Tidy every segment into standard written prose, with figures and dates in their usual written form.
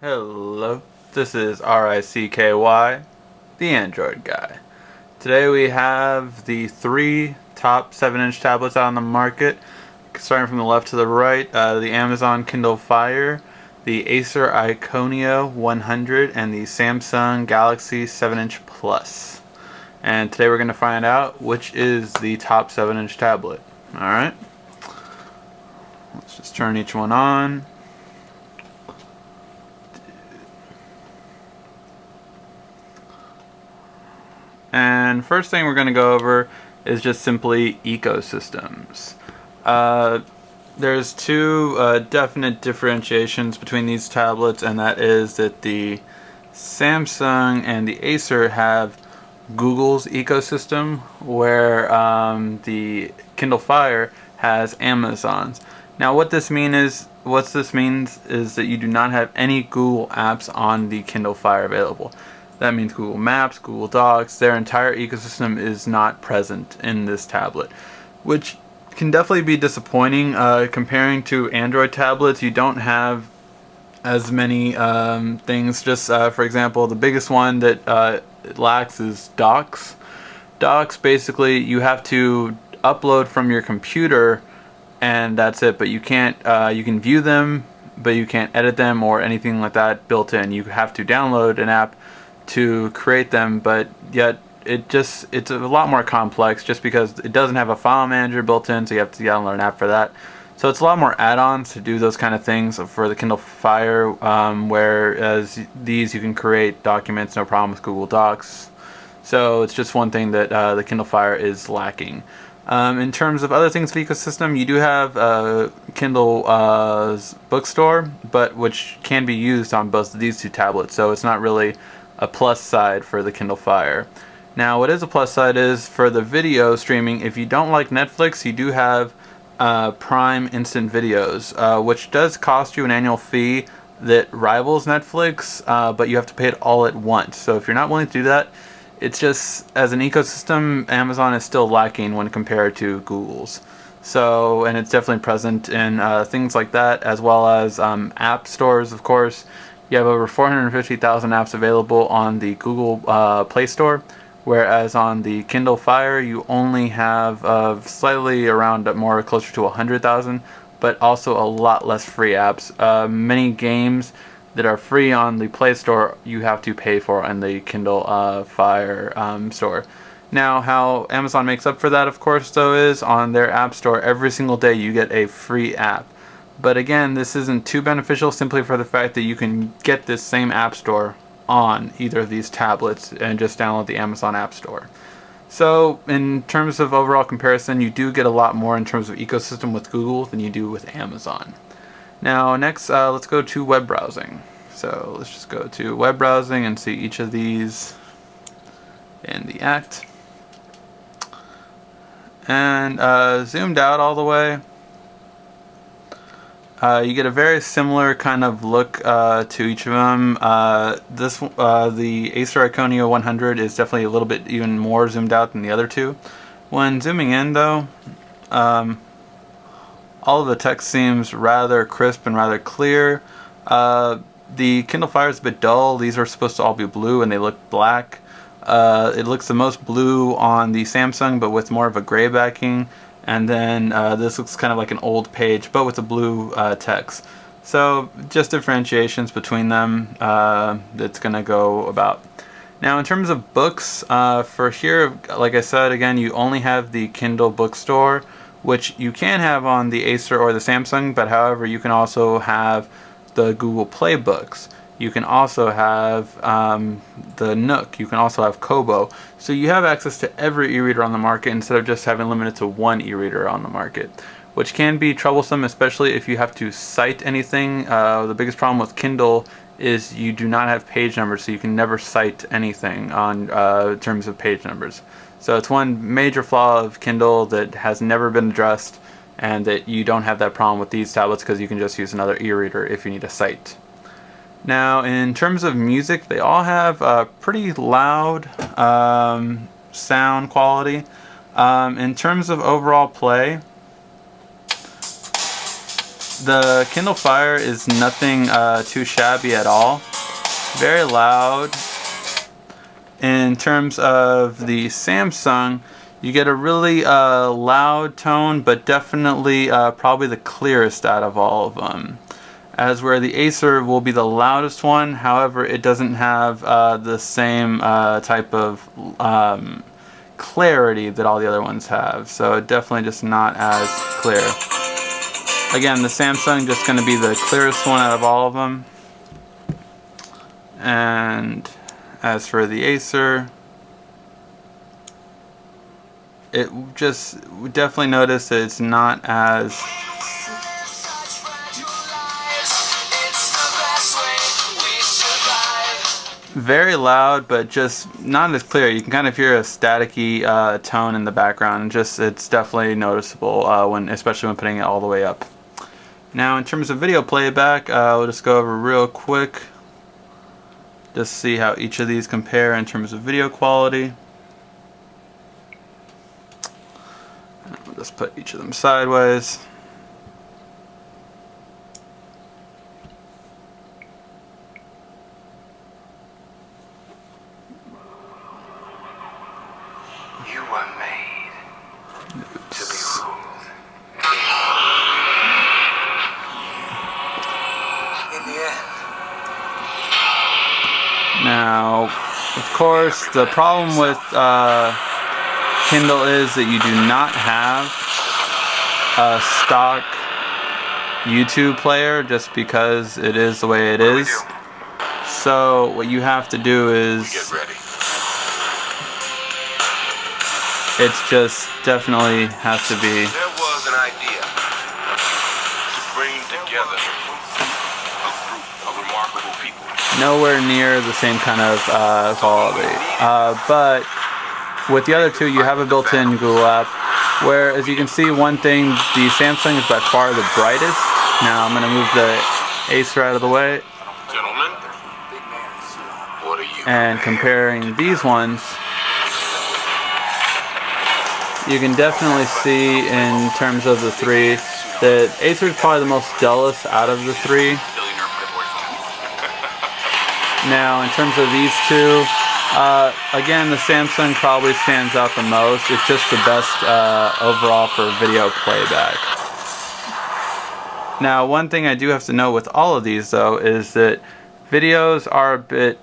Hello, this is RICKY, the Android guy. Today we have the three top 7-inch tablets out on the market, starting from the left to the right, the Amazon Kindle Fire, the Acer Iconia 100, and the Samsung Galaxy 7-inch Plus. And today we're going to find out which is the top 7-inch tablet. Alright, let's just turn each one on. And first thing we're going to go over is just simply ecosystems. There's two definite differentiations between these tablets, and that is that the Samsung and the Acer have Google's ecosystem, where the Kindle Fire has Amazon's. Now, what this means is that you do not have any Google apps on the Kindle Fire available. That means Google Maps, Google Docs, their entire ecosystem is not present in this tablet, which can definitely be disappointing. Comparing to Android tablets, you don't have as many things. Just for example, the biggest one that it lacks is Docs. Docs, basically, you have to upload from your computer, and that's it. But you can't. You can view them, but you can't edit them or anything like that built in. You have to download an app to create them, but yet it's a lot more complex just because it doesn't have a file manager built in, so you have to download an app for that. So it's a lot more add-ons to do those kind of things for the Kindle Fire, whereas these you can create documents no problem with Google Docs. So it's just one thing that the Kindle Fire is lacking. In terms of other things of the ecosystem, you do have Kindle Bookstore, but which can be used on both of these two tablets, so it's not really a plus side for the Kindle Fire. Now, what is a plus side is for the video streaming. If you don't like Netflix, you do have Prime Instant Videos, which does cost you an annual fee that rivals Netflix, but you have to pay it all at once. So if you're not willing to do that, it's just, as an ecosystem, Amazon is still lacking when compared to Google's. So, and it's definitely present in things like that, as well as app stores, of course. You have over 450,000 apps available on the Google Play Store, whereas on the Kindle Fire you only have slightly around more closer to 100,000, but also a lot less free apps. Many games that are free on the Play Store you have to pay for on the Kindle Fire store. Now, how Amazon makes up for that, of course, though, is on their App Store every single day you get a free app. But again, this isn't too beneficial simply for the fact that you can get this same app store on either of these tablets and just download the Amazon App Store. So in terms of overall comparison, you do get a lot more in terms of ecosystem with Google than you do with Amazon. Now next, let's go to web browsing. So let's just go to web browsing and see each of these in the act. And zoomed out all the way, you get a very similar kind of look to each of them. The Acer Iconia 100 is definitely a little bit even more zoomed out than the other two. When zooming in, though, all of the text seems rather crisp and rather clear. The Kindle Fire is a bit dull. These are supposed to all be blue, and they look black. It looks the most blue on the Samsung, but with more of a gray backing. And then this looks kind of like an old page, but with a blue text. So just differentiations between them that's going to go about. Now in terms of books, for here, like I said, again, you only have the Kindle Bookstore, which you can have on the Acer or the Samsung, but however, you can also have the Google Play Books. You can also have the Nook. You can also have Kobo. So you have access to every e-reader on the market instead of just having limited to one e-reader on the market, which can be troublesome, especially if you have to cite anything. The biggest problem with Kindle is you do not have page numbers, so you can never cite anything on terms of page numbers. So it's one major flaw of Kindle that has never been addressed, and that you don't have that problem with these tablets because you can just use another e-reader if you need a cite. Now, in terms of music, they all have pretty loud sound quality. In terms of overall play, the Kindle Fire is nothing too shabby at all. Very loud. In terms of the Samsung, you get a really loud tone, but definitely probably the clearest out of all of them. As where the Acer will be the loudest one, however, it doesn't have the same type of clarity that all the other ones have. So definitely just not as clear. Again, the Samsung just going to be the clearest one out of all of them. And as for the Acer, it just definitely notice that it's not as very loud, but just not as clear. You can kind of hear a staticky tone in the background. Just it's definitely noticeable especially when putting it all the way up. Now, in terms of video playback, we'll just go over real quick. Just see how each of these compare in terms of video quality. We'll just put each of them sideways. You were made to be ruled. In the end. Now, of course, the problem with Kindle is that you do not have a stock YouTube player just because it is the way it is. So what you have to do is Get ready. it's just definitely has to be There was an idea to bring together a group of remarkable people. nowhere near the same kind of quality. But with the other two, you have a built-in Google app, where, as you can see, one thing, the Samsung is by far the brightest. Now I'm going to move the Acer out of the way, Gentlemen, what are you? and comparing these ones, you can definitely see in terms of the three that Acer is probably the most dullest out of the three. Now, in terms of these two, again, the Samsung probably stands out the most. It's just the best overall for video playback. Now, one thing I do have to note with all of these, though, is that videos are a bit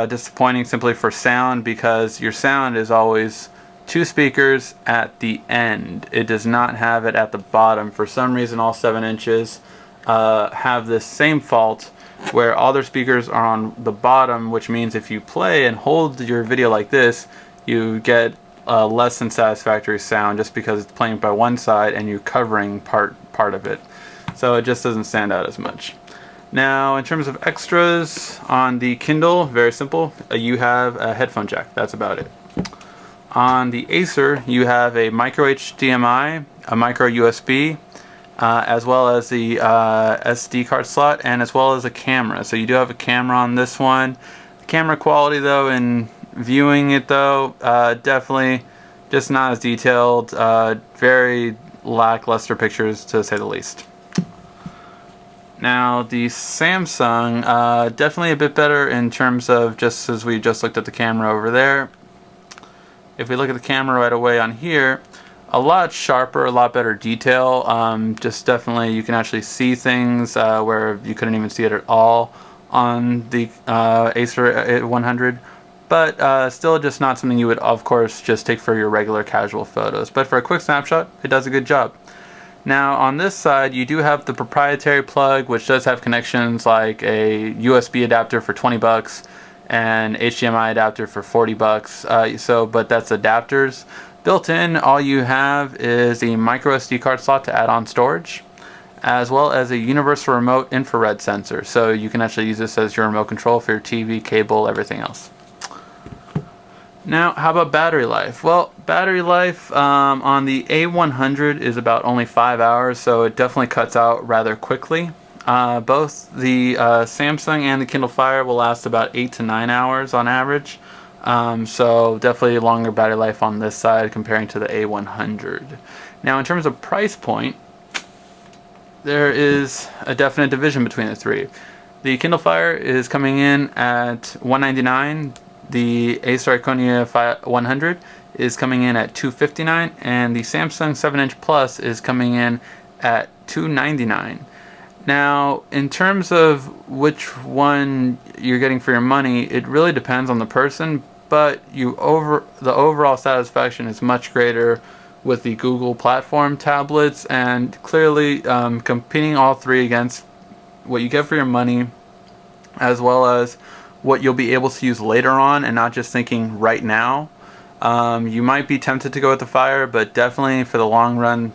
disappointing simply for sound, because your sound is always two speakers at the end. It does not have it at the bottom. For some reason, all 7 inches have this same fault, where all their speakers are on the bottom, which means if you play and hold your video like this, you get less than satisfactory sound just because it's playing by one side and you're covering part of it. So it just doesn't stand out as much. Now, in terms of extras on the Kindle, very simple. You have a headphone jack. That's about it. On the Acer, you have a micro HDMI, a micro USB, as well as the SD card slot, and as well as a camera. So you do have a camera on this one. The camera quality, though, in viewing it, though, definitely just not as detailed. Very lackluster pictures, to say the least. Now, the Samsung, definitely a bit better in terms of, just as we just looked at the camera over there. If we look at the camera right away on here, a lot sharper, a lot better detail. Just definitely, you can actually see things where you couldn't even see it at all on the Acer 100. But still just not something you would, of course, just take for your regular casual photos. But for a quick snapshot, it does a good job. Now, on this side, you do have the proprietary plug, which does have connections like a USB adapter for 20 bucks and HDMI adapter for 40 bucks. But that's adapters. Built in, all you have is a micro SD card slot to add on storage, as well as a universal remote infrared sensor. So you can actually use this as your remote control for your TV, cable, everything else. Now, how about battery life? Well, battery life on the A100 is about only 5 hours, so it definitely cuts out rather quickly. Both the Samsung and the Kindle Fire will last about 8 to 9 hours on average. So definitely longer battery life on this side comparing to the A100. Now, in terms of price point, there is a definite division between the three. The Kindle Fire is coming in at $199. The Acer Iconia 100 is coming in at $259, and the Samsung 7-inch Plus is coming in at $299. Now, in terms of which one you're getting for your money, it really depends on the person, but the overall satisfaction is much greater with the Google platform tablets, and clearly competing all three against what you get for your money, as well as what you'll be able to use later on and not just thinking right now. You might be tempted to go with the Fire, but definitely for the long run,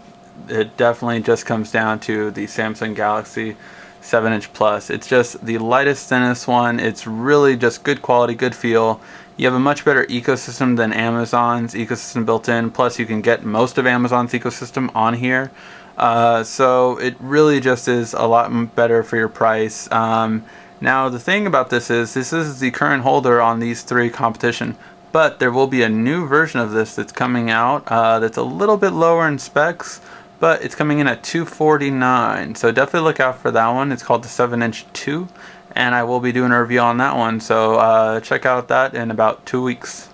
it definitely just comes down to the Samsung Galaxy 7-inch Plus. It's just the lightest, thinnest one. It's really just good quality, good feel. You have a much better ecosystem than Amazon's ecosystem built in. Plus, you can get most of Amazon's ecosystem on here. So it really just is a lot better for your price. Now, the thing about this is the current holder on these three competition. But there will be a new version of this that's coming out that's a little bit lower in specs, but it's coming in at $249. So definitely look out for that one. It's called the 7-inch 2, and I will be doing a review on that one. So check out that in about 2 weeks.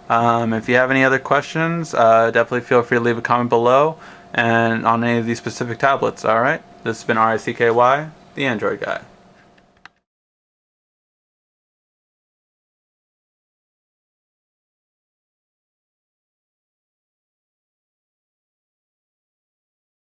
If you have any other questions, definitely feel free to leave a comment below and on any of these specific tablets. Alright, this has been RICKY, the Android Guy.